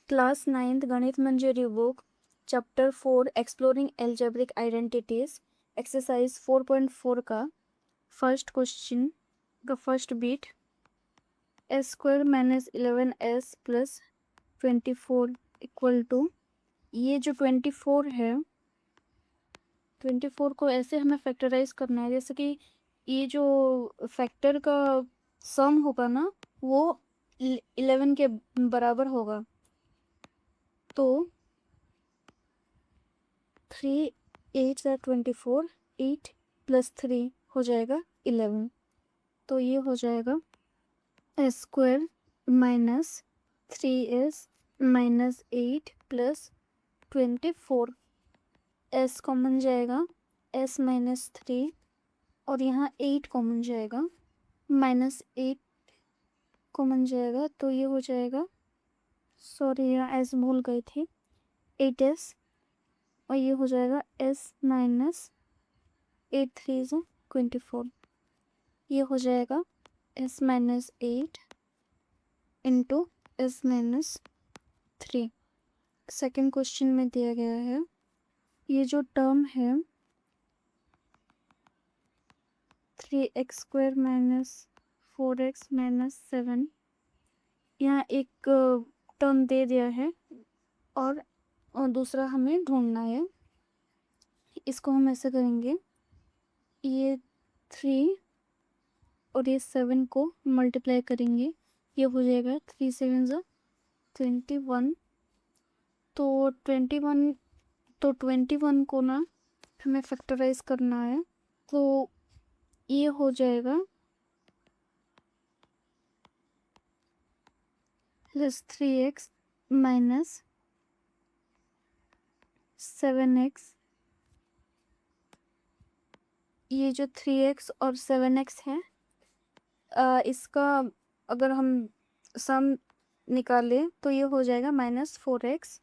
Class 9th Ganita Manjari book chapter 4 exploring algebraic identities exercise 4.4 का first question का first bit s square minus 11s plus 24 equal to, ये जो 24 है 24 को ऐसे हमें फैक्टराइज करना है जैसे कि ये जो फैक्टर का सम होगा ना वो 11 के बराबर होगा। तो 3 8 + 24, 8 + 3 हो जाएगा 11। तो ये हो जाएगा S square minus 3s minus 8 plus 24। S common जाएगा, s माइनस 3 और यहाँ 8 कॉमन जाएगा, माइनस 8 कॉमन जाएगा। तो ये हो जाएगा, सॉरी यहाँ s भूल गई थी, 8s और ये हो जाएगा s माइनस 8 3 24। ये हो जाएगा s minus 8 into s minus 3। Second question में दिया गया है ये जो टर्म है 3x square minus 4x minus 7, यहाँ एक टर्म दे दिया है और दूसरा हमें ढूंढना है। इसको हम ऐसे करेंगे, ये 3 और ये 7 को मल्टीप्लाई करेंगे, ये हो जाएगा 3 7 21। तो 21 को ना हमें फैक्टराइज करना है। तो ये हो जाएगा प्लस 3x माइनस 7x। ये जो 3x और 7x है इसका अगर हम सम निकालें तो ये हो जाएगा माइनस 4x।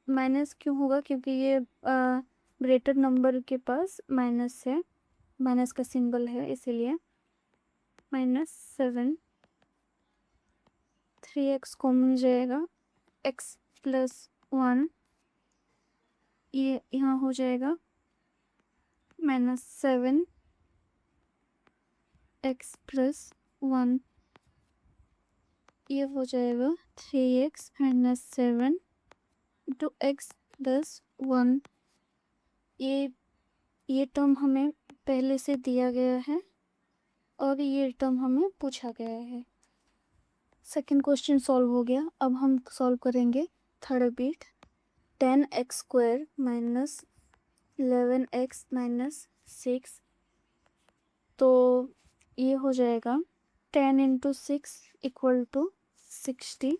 माइनस क्यों होगा? क्योंकि ये ग्रेटर नंबर के पास माइनस है, माइनस का सिंबल है, इसीलिए माइनस 7। 3x कॉमन जाएगा, x प्लस 1, ये यहाँ हो जाएगा माइनस 7 x प्लस 1, ये हो जाएगा 3x minus 7 into x plus 1। ये टर्म हमें पहले से दिया गया है और ये टर्म हमें पूछा गया है। सेकंड क्वेश्चन सॉल्व हो गया। अब हम सॉल्व करेंगे third bit 10x square minus 11x minus 6। तो ये हो जाएगा 10 इंटू 6 इक्वल टू 60।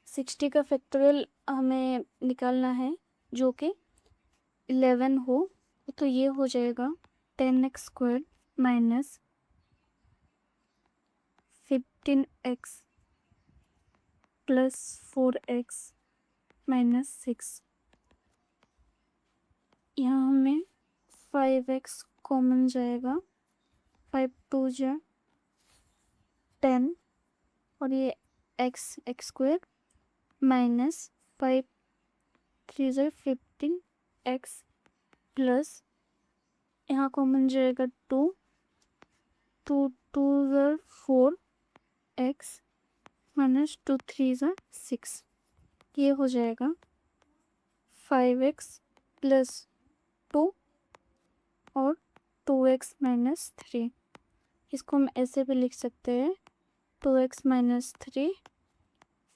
60 का फैक्टोरियल हमें निकालना है जो कि 11 हो। तो ये हो जाएगा 10x square minus 15x plus 4x minus 6। यहाँ हमें 5x कॉमन जाएगा, 5 2 जा 10 और ये x स्क्वायर माइनस 5 3 जा 15x प्लस यहाँ कॉमन जाएगा 2 2 2 जा 4x माइनस 2 3 जा 6। ये हो जाएगा 5x प्लस 2 और 2x माइनस 3। इसको हम ऐसे भी लिख सकते हैं 2x minus 3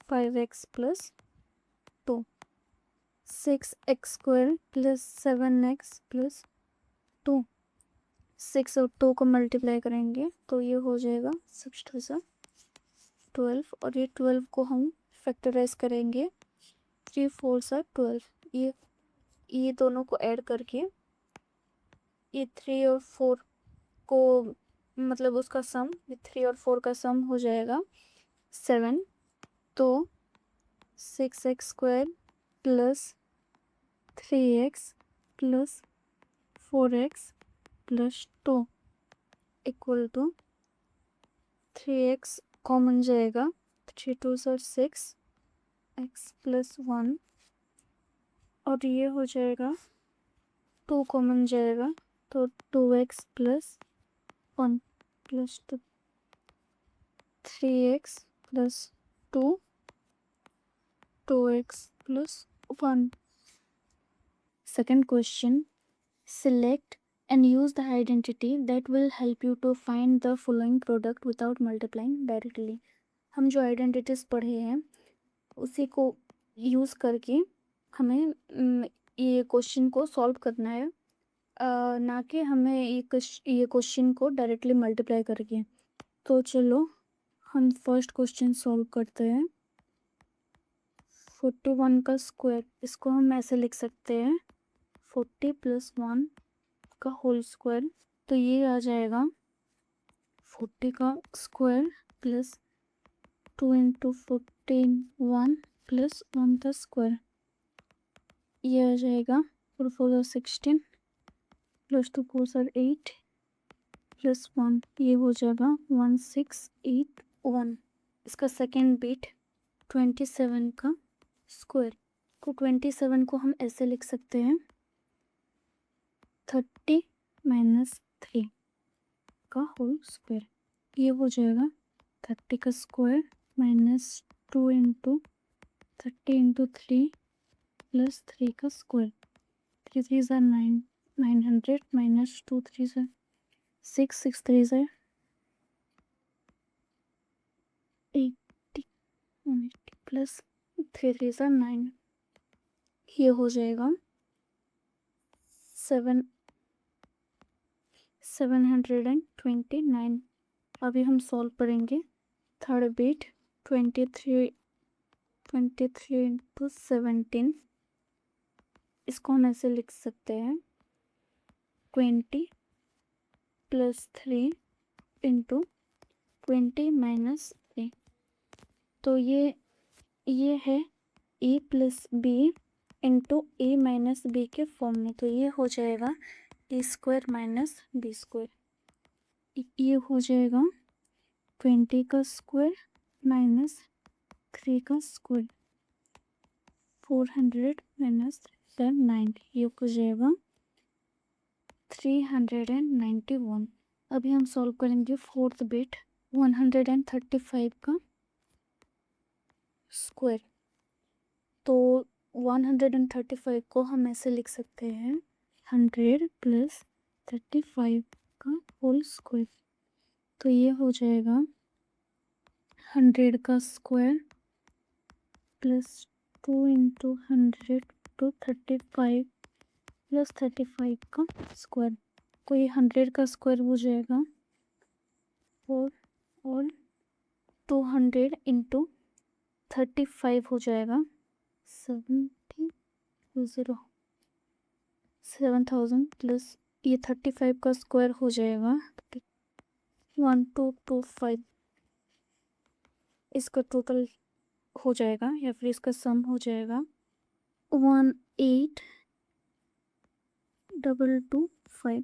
5x plus 2। 6x square plus 7x plus 2। 6 और 2 को मल्टीप्लाई करेंगे तो ये हो जाएगा 6 2 जा 12 और ये 12 को हम फैक्टराइज करेंगे 3 4 जा 12। ये दोनों को ऐड करके ये 3 और 4 को मतलब उसका सम, 3 और 4 का सम हो जाएगा 7। तो 6x square plus 3x plus 4x plus 2 equal to 3x common जाएगा, 3 2 6 एक्स प्लस 1 और ये हो जाएगा 2 कॉमन जाएगा तो 2x plus 1 plus 3x plus 2 2x plus 1. Second question, select and use the identity that will help you to find the following product without multiplying directly. हम जो identities पढ़े हैं उसी को यूज़ करके हमें ये क्वेश्चन को सॉल्व करना है, ना कि हमें ये क्वेश्चन को डायरेक्टली मल्टीप्लाई करके। तो चलो हम फर्स्ट क्वेश्चन सॉल्व करते हैं। 41 का स्क्वायर, इसको हम ऐसे लिख सकते हैं 40 प्लस 1 का होल स्क्वायर। तो ये आ जाएगा 40 का स्क्वायर प्लस 2 इंटू 14 1 प्लस 1 का स्क्वायर। ये आ जाएगा 4 4 16 प्लस 2 4 8 प्लस 1, ये हो जाएगा 1681। इसका सेकेंड बिट 27 का स्क्वायर। तो 27 को हम ऐसे लिख सकते हैं 30 माइनस 3 का होल स्क्वायर। ये हो जाएगा 30 का square minus 2 into 30 into 3 plus 3 का स्क्वायर। 3 3 ज़ा 9 900 माइनस 2 3 ज़ा 6 6 3 ज़ा 80 180 प्लस 3 3 ज़ा 9। ये हो जाएगा 729। अभी हम सॉल्व करेंगे। थर्ड बिट 23 इंटू 17, इसको हम ऐसे लिख सकते हैं 20 प्लस 3 इंटू 20 माइनस 3। तो ये है ए प्लस बी इंटू ए माइनस बी के फॉर्म में। तो ये हो जाएगा ए स्क्वायर माइनस बी स्क्वायर। ये हो जाएगा 20 का स्क्वायर माइनस 3 का स्क्वायर, 400 माइनस 9, ये हो जाएगा 391। अभी हम सॉल्व करेंगे फोर्थ बिट 135 का स्क्वायर। तो 135 को हम ऐसे लिख सकते हैं 100 प्लस 35 का होल स्क्वायर। तो ये हो जाएगा 100 का square plus 2 into 100 to 35 plus 35 का स्क्वायर। तो ये 100 का स्क्वायर हो जाएगा 4 और 200 इंटू 35 हो जाएगा 7000 प्लस ये 35 का स्क्वायर हो जाएगा 1225। इसका टोटल हो जाएगा या फिर इसका सम हो जाएगा 18225,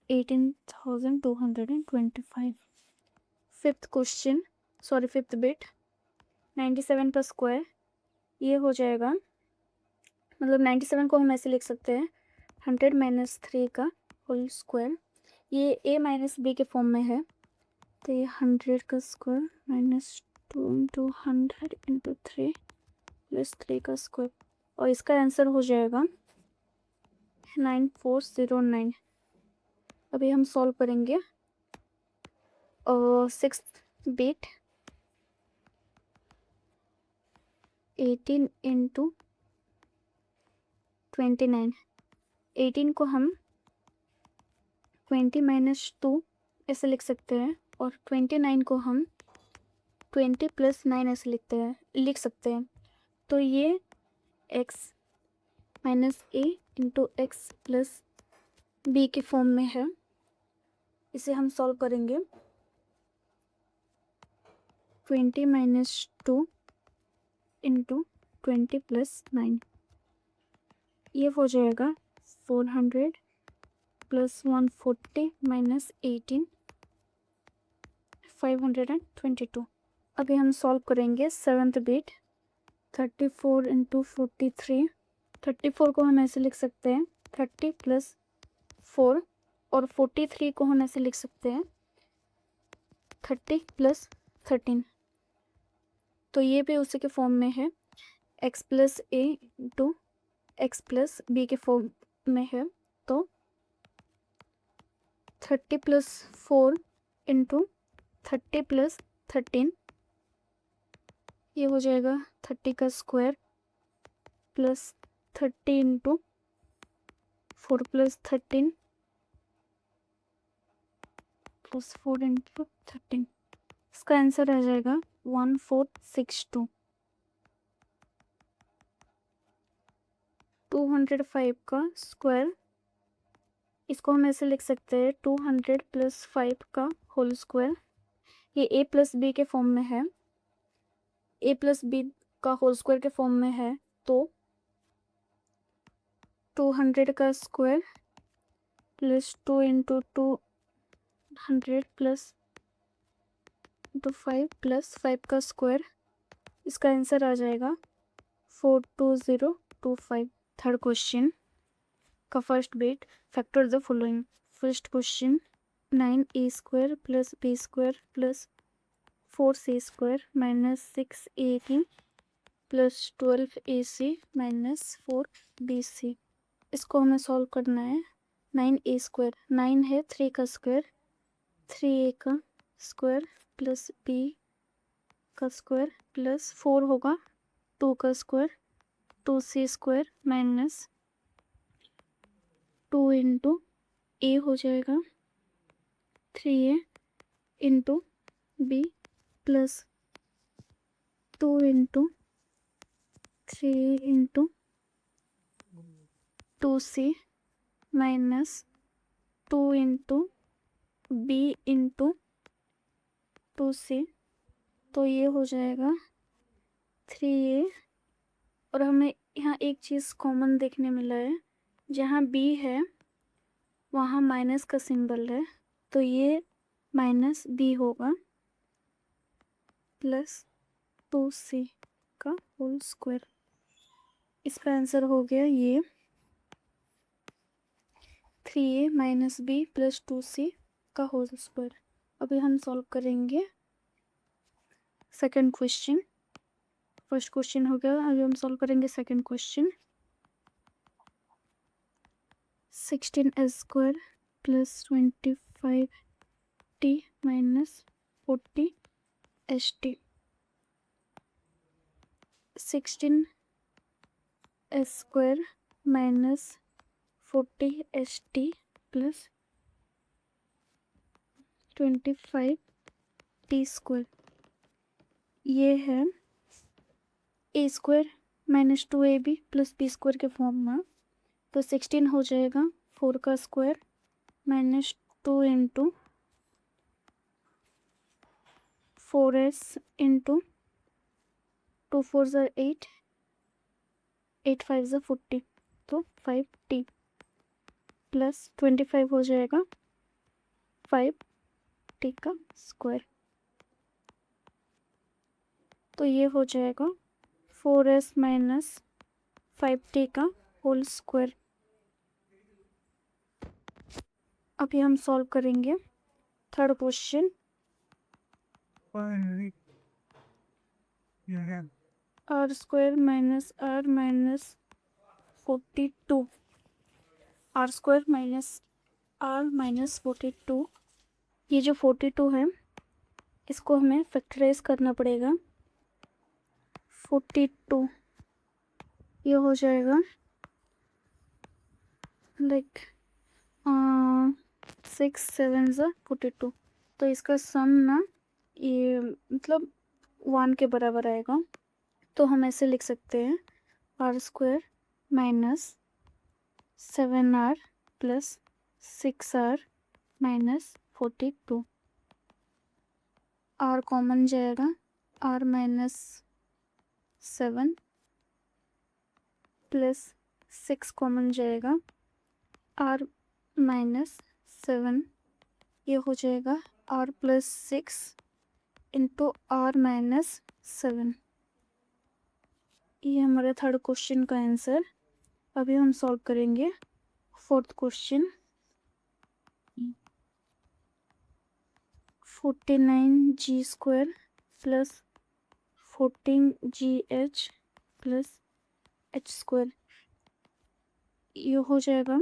18,225। Fifth question, sorry fifth bit 97 का स्क्वायर। ये हो जाएगा, मतलब 97 को हम ऐसे लिख सकते हैं 100 माइनस 3 का होल स्क्वायर। ये ए माइनस बी के फॉर्म में है। तो ये 100 का square minus 2 into 100 into 3 plus 3 का स्क्वायर, और इसका आंसर हो जाएगा 9409। अभी हम सॉल्व करेंगे। और सिक्स्थ बिट 18 इंटू 29, 18 को हम 20 माइनस 2 ऐसे लिख सकते हैं, और 29 को हम 20 प्लस 9 ऐसे लिख सकते हैं। तो ये x माइनस ए इंटू एक्स प्लस बी के फॉर्म में है। इसे हम सॉल्व करेंगे। 20 माइनस 2 इंटू 20 प्लस 9, ये हो जाएगा 400 प्लस 140 माइनस 18, 522। अभी हम सॉल्व करेंगे सेवन्थ बिट 34 इंटू 43, 34 को हम ऐसे लिख सकते हैं 30 प्लस 4, और 43 को हम ऐसे लिख सकते हैं 30 प्लस 13। तो ये भी उसी के फॉर्म में है, x प्लस ए इंटू एक्स प्लस बी के फॉर्म में है। तो 30 प्लस 4 इंटू 30 प्लस 13, ये हो जाएगा 30 का square plus 30 into 4 plus 13 plus 4 into 13, इसका आंसर आ जाएगा 1462। 205 का स्क्वायर, इसको हम ऐसे लिख सकते हैं 200 प्लस 5 का होल स्क्वायर। ये a प्लस बी के फॉर्म में है, a प्लस बी का होल स्क्वायर के फॉर्म में है। तो 200 का square plus 2 into 200 plus into 5 plus 5 का स्क्वायर, इसका आंसर आ जाएगा 42025। थर्ड क्वेश्चन का first bit, factor the following. First question 9a square plus b square plus 4c square minus 6ab plus 12ac minus 4bc, इसको हमें solve करना है। 9a square, 9 है 3 का स्क्वायर, 3a का स्क्वायर प्लस b का square plus 4 होगा 2 का square, 2c square minus 2 into a हो जाएगा 3a into b plus 2 into 3 into 2c minus 2 into b into 2c, तो ये हो जाएगा 3a। और हमें यहाँ एक चीज़ कॉमन देखने मिला है, जहाँ b है वहाँ माइनस का सिंबल है, तो ये माइनस b होगा प्लस 2c का होल स्क्वायर, इसका आंसर हो गया ये 3a minus b plus 2c का होल स्क्वायर। अभी हम सॉल्व करेंगे सेकंड क्वेश्चन। फर्स्ट क्वेश्चन हो गया, अभी हम सॉल्व करेंगे second question. 16s square plus 25t minus 40st। 16s square minus 40st plus 25t square, ये है a square minus 2ab plus b square के फॉर्म में। तो 16 हो जाएगा 4 का square minus 2 into 4s into 2 4 ज़ा 8, 8 5 ज़ा 40, तो 5t प्लस 25 हो जाएगा 5t का स्क्वायर, तो ये हो जाएगा 4s माइनस 5t का होल स्क्वायर। अभी हम सॉल्व करेंगे third question. R square minus R minus 42, R square minus R minus 42, ये जो 42 है इसको हमें फैक्टराइज करना पड़ेगा। 42 ये हो जाएगा लाइक 6 7 ज़ा 42, तो इसका सम ना ये मतलब 1 के बराबर आएगा। तो हम ऐसे लिख सकते हैं R square minus 7r plus 6r minus 42, R common जाएगा, आर माइनस 7 प्लस 6 कॉमन जाएगा, आर माइनस 7, ये हो जाएगा R plus 6 into R minus 7। ये हमारा थर्ड क्वेश्चन का आंसर। अभी हम सॉल्व करेंगे fourth question. 49g² plus 14gh plus h², ये हो जाएगा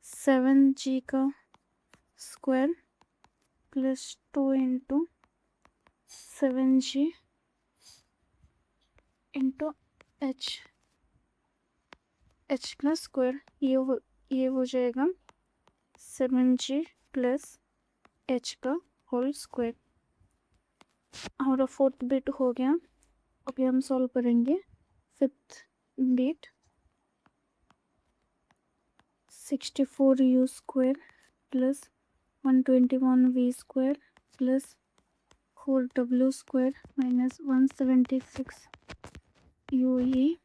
7g का square plus 2 into 7g into h plus square, ये हो जाएगा 7g प्लस h का होल स्क्वायर। हमारा फोर्थ बिट हो गया। अभी हम सॉल्व करेंगे fifth bit. 64u² plus 121v² plus 4w² minus 176ue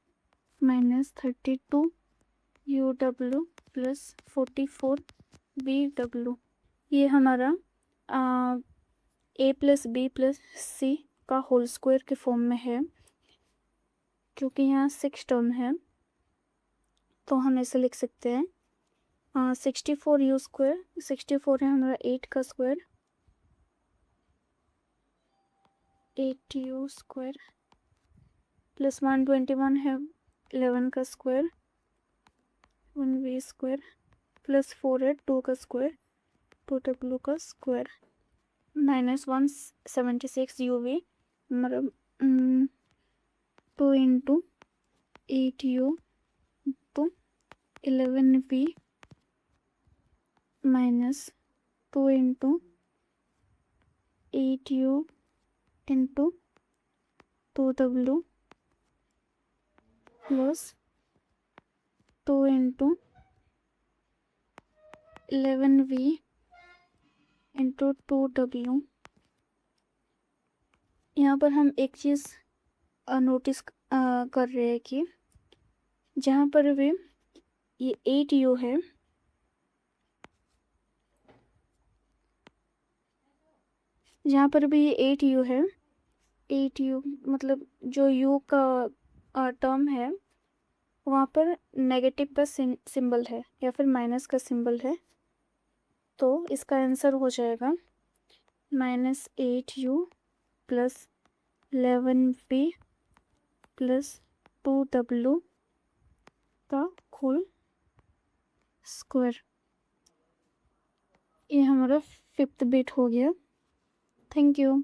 minus 32uw plus 44bw, ये हमारा a प्लस बी प्लस सी का होल स्क्वायर के फॉर्म में है। क्योंकि यहाँ 6 टर्म है तो हम ऐसे लिख सकते हैं 64u², 64 है हमारा 8 का स्क्वायर, 8u² प्लस 121 है 11 का स्क्वायर, 1v² प्लस 4 है 2 का स्क्वायर, 2w का स्क्वायर माइनस 176uv मतलब 2 into 8u into 11v minus 2 into 8u into 2w plus 2 into 11v into 2w। यहाँ पर हम एक चीज़ नोटिस कर रहे हैं कि जहाँ पर भी ये 8u है, जहाँ पर भी ये 8u है, 8u मतलब जो u का टर्म है वहाँ पर नेगेटिव का सिंबल है या फिर माइनस का सिंबल है, तो इसका आंसर हो जाएगा -8u plus 11v plus 2w का होल स्क्वायर। ये हमारा फिफ्थ बिट हो गया। Thank you.